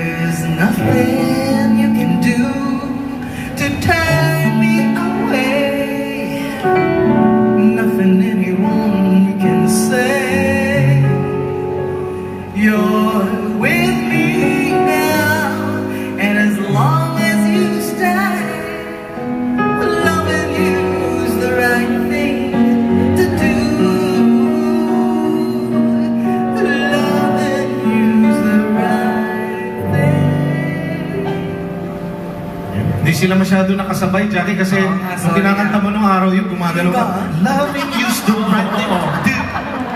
There's nothing you can do to turn me away. Nothing anyone can say. You're with me now, and as long as you stay, loving you's the right thing to do. Loving you's the right thing. Hindi sila masyado nakasabay, Jackie, kasi nung kinakanta mo nung araw yung gumagalaw ka. Loving you's the right thing.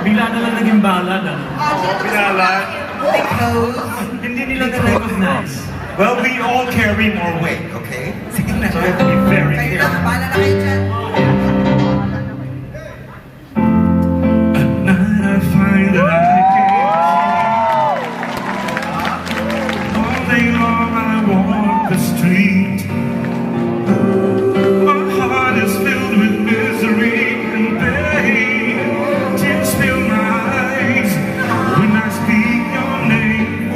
Bigla na lang naging ballad. Binalan. Hindi nila na-recognize. Well, we all carry more weight, okay? Sige na. So we have to be very Kayo careful. na, bahala na kayo dyan. At night I find that I can't. All day long I walk the street. My heart is filled with misery and pain. Tears fill my eyes when I speak your name.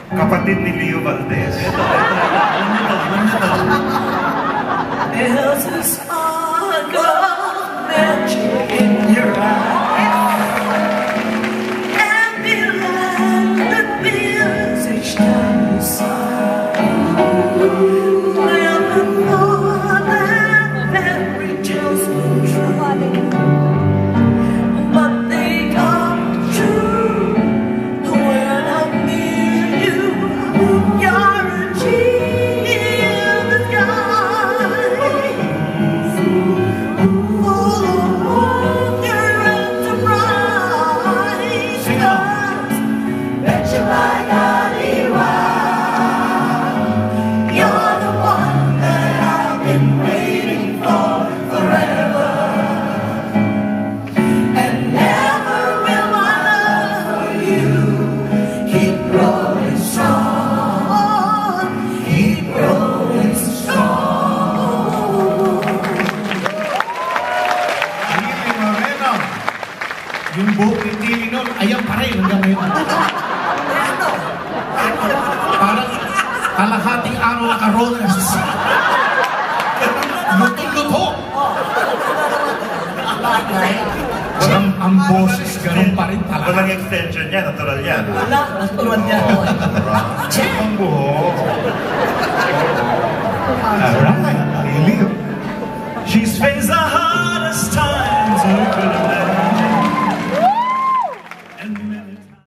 Kapatid ni Leo Valdez. There's a spark of magic in your eyes, and the light that builds each time you sigh. Never thought that fairy tales were true, but they come true when I'm near you. You're a genie in the sky, full of wonder and surprise. 'Cause bet you like you're the one that I've been waiting for forever. And never will my love for you keep growing strong, keep growing strong. Tili Moreno. Yung buhok ni Tili noon, ayan pa rin hanggang ngayon. Parang kalahating araw naka-rollers. Lutong-luto. Ang boses, ganun pa rin pala. Walang extension niya, natural yan. Wala, natural niya. Check ang buhok. Alright, Tili. She's phased